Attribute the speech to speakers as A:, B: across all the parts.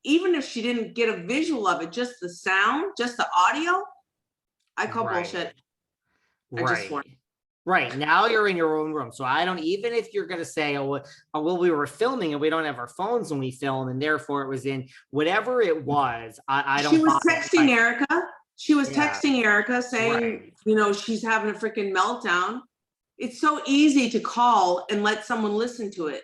A: even if she didn't get a visual of it, just the sound, just the audio, I call bullshit. I just want.
B: Right. Now you're in your own room. So I don't, even if you're going to say, oh, well, we were filming and we don't have our phones when we film, and therefore it was in whatever it was. I don't.
A: She was texting Erika. She was texting Erika saying, you know, she's having a freaking meltdown. It's so easy to call and let someone listen to it.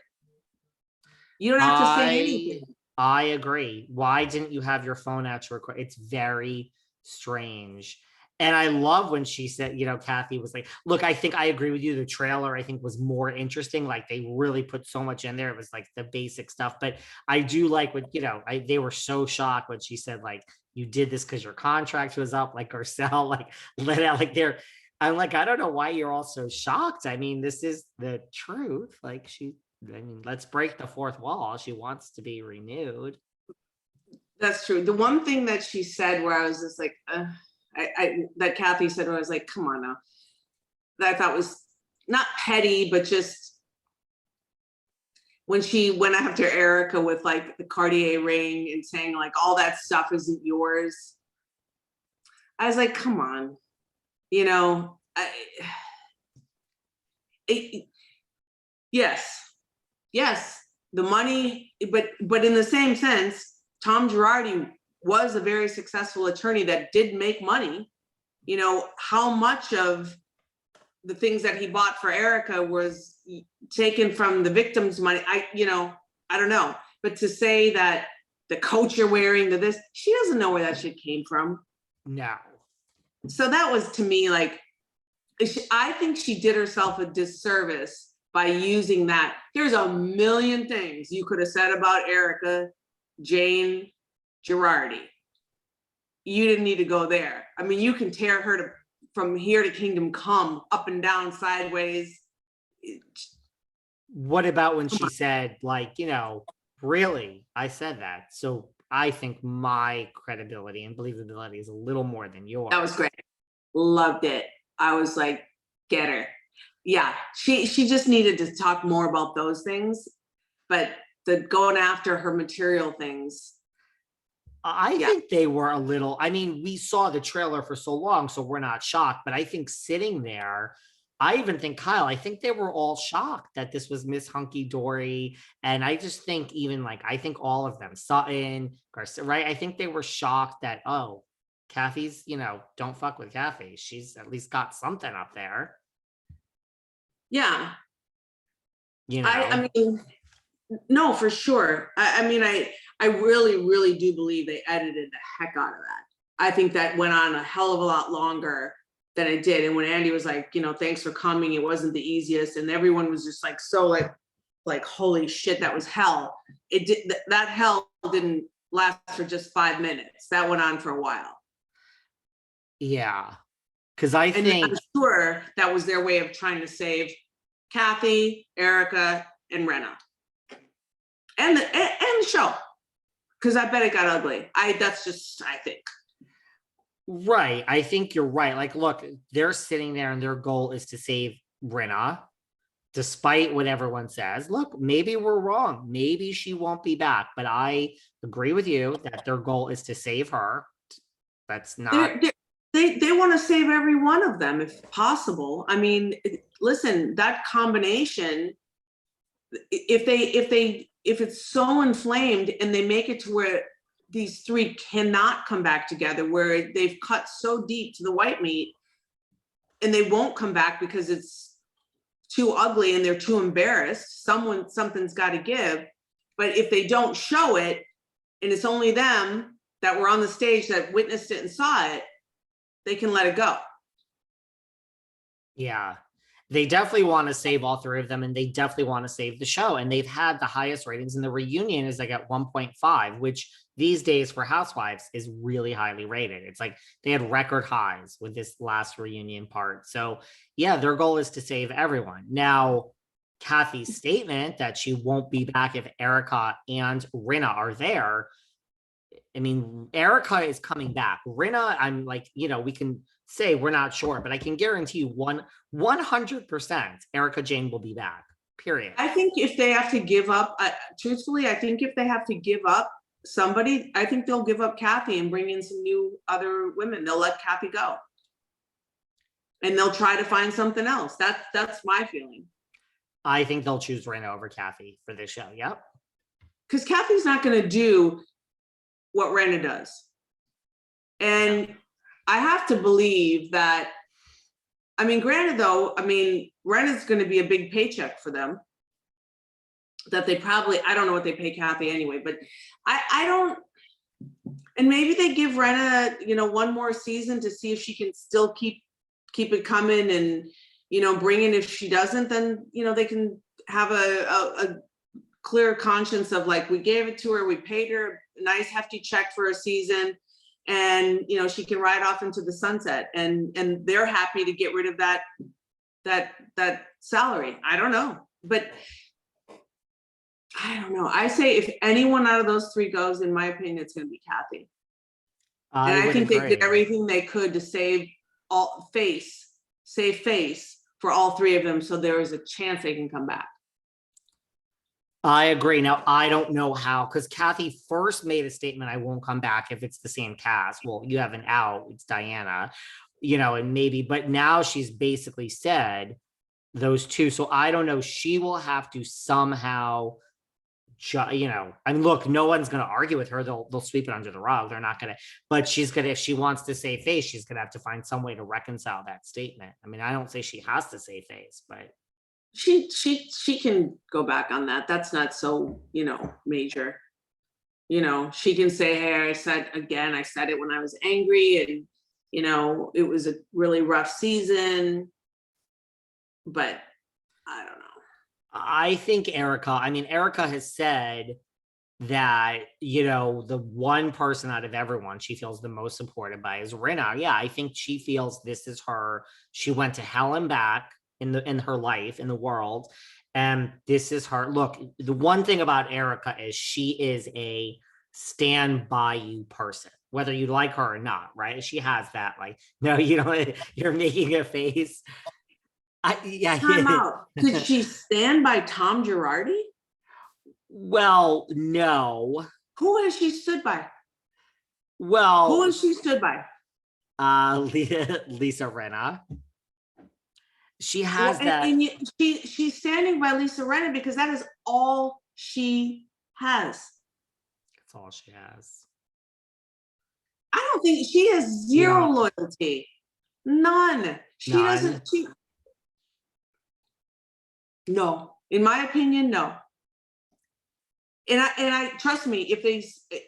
A: You don't have to say anything.
B: I agree. Why didn't you have your phone at your record? It's very strange. And I love when she said, you know, Kathy was like, look, I think I agree with you. The trailer, I think, was more interesting. Like, they really put so much in there. It was like the basic stuff. But I do like what, you know, they were so shocked when she said, like, you did this because your contract was up, like Garcelle, like, let out, like, they're, I'm like, I don't know why you're all so shocked. I mean, this is the truth. Like, I mean, let's break the fourth wall. She wants to be renewed.
A: That's true. The one thing that she said where I was just like, that Kathy said, where I was like, come on now, that I thought was not petty, but just when she went after Erika with like the Cartier ring and saying like all that stuff isn't yours. I was like, come on, you know, yes, the money, but in the same sense, Tom Girardi was a very successful attorney that did make money. You know, how much of the things that he bought for Erika was taken from the victim's money? I don't know. But to say that the coat you're wearing, she doesn't know where that shit came from.
B: No.
A: So that was, to me, like, I think she did herself a disservice by using that. There's a million things you could have said about Erika, Jayne, Girardi. You didn't need to go there. I mean, you can tear her from here to kingdom come, up and down, sideways.
B: What about when she said, like, you know, really, I said that. So I think my credibility and believability is a little more than yours.
A: That was great. Loved it. I was like, get her. Yeah, she just needed to talk more about those things, but the going after her material things.
B: I think they were a little, I mean, we saw the trailer for so long, so we're not shocked, but I think sitting there, I even think, Kyle, I think they were all shocked that this was Miss Hunky Dory. And I just think even like, I think all of them, Sutton, Garcia, right? I think they were shocked that, oh, Kathy's, you know, don't fuck with Kathy. She's at least got something up there.
A: Yeah.
B: You know,
A: I mean, no, for sure. I mean, I really, really do believe they edited the heck out of that. I think that went on a hell of a lot longer than it did. And when Andy was like, you know, thanks for coming, it wasn't the easiest. And everyone was just like, so like, holy shit, that was hell. It did, that hell didn't last for just 5 minutes. That went on for a while.
B: Yeah. Because I'm
A: sure that was their way of trying to save Kathy, Erika, and Rinna. And the show. Because I bet it got ugly. I think.
B: Right. I think you're right. Like, look, they're sitting there and their goal is to save Rinna, despite what everyone says. Look, maybe we're wrong. Maybe she won't be back. But I agree with you that their goal is to save her. That's not...
A: They want to save every one of them if possible. I mean, listen, that combination, if it's so inflamed and they make it to where these three cannot come back together, where they've cut so deep to the white meat and they won't come back because it's too ugly and they're too embarrassed, something's got to give. But if they don't show it and it's only them that were on the stage that witnessed it and saw it, they can let it go.
B: Yeah. They definitely want to save all three of them, and they definitely want to save the show. And they've had the highest ratings, and the reunion is like at 1.5, which these days for Housewives is really highly rated. It's like they had record highs with this last reunion part. So yeah, their goal is to save everyone. Now, Kathy's statement that she won't be back if Erika and Rinna are there. I mean, Erika is coming back. Rinna, I'm like, you know, we can say we're not sure, but I can guarantee you 100% Erika Jayne will be back, period.
A: I think if they have to give up, truthfully, I think if they have to give up somebody, I think they'll give up Kathy and bring in some new other women. They'll let Kathy go. And they'll try to find something else. That's my feeling.
B: I think they'll choose Rinna over Kathy for this show. Yep.
A: Because Kathy's not going to do what Rinna does. And I have to believe that, I mean, granted though, I mean, Rinna's going to be a big paycheck for them. That they probably, I don't know what they pay Kathy anyway, but I don't, and maybe they give Rinna, you know, one more season to see if she can still keep it coming and, you know, bring in. If she doesn't, then, you know, they can have a clear conscience of like, we gave it to her, we paid her a nice hefty check for a season, and, you know, she can ride off into the sunset, and they're happy to get rid of that salary. I don't know, but I don't know. I say if anyone out of those three goes, in my opinion, it's going to be Kathy. And I think they did everything they could to save face for all three of them, so there is a chance they can come back.
B: I agree. Now, I don't know how, because Kathy first made a statement, I won't come back if it's the same cast. Well, you have an out, it's Diana, you know, and maybe, but now she's basically said those two. So I don't know. She will have to somehow, you know, I mean, look, no one's going to argue with her. They'll sweep it under the rug. They're not going to, but she's going to, if she wants to save face, she's going to have to find some way to reconcile that statement. I mean, I don't say she has to save face, but
A: she can go back on that. That's not so, you know, major. You know, she can say, hey, I said it when I was angry, and, you know, it was a really rough season, but I don't know.
B: I think Erika has said that, you know, the one person out of everyone she feels the most supported by is Rinna. Yeah, I think she feels this is her. She went to hell and back in her life, in the world, and this is her. Look, the one thing about Erika is she is a stand by you person, whether you like her or not, right? She has that, like, no, you know, you're making a face.
A: Time out. Did she stand by Tom Girardi?
B: Well, no.
A: Who has she stood by?
B: Well,
A: who has she stood by?
B: Lisa Rinna. She has that.
A: And she's standing by Lisa Rinna because that is all she has.
B: That's all she has.
A: I don't think she has zero loyalty. None. She doesn't. No, in my opinion, no. And I trust me,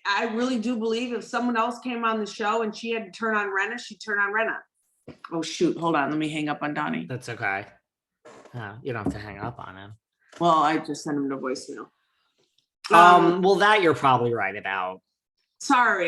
A: I really do believe if someone else came on the show and she had to turn on Rinna, she'd turn on Rinna. Oh shoot, hold on, let me hang up on Donnie.
B: That's okay. You don't have to hang up on him.
A: Well, I just sent him to voicemail.
B: Well, that you're probably right about.
A: Sorry.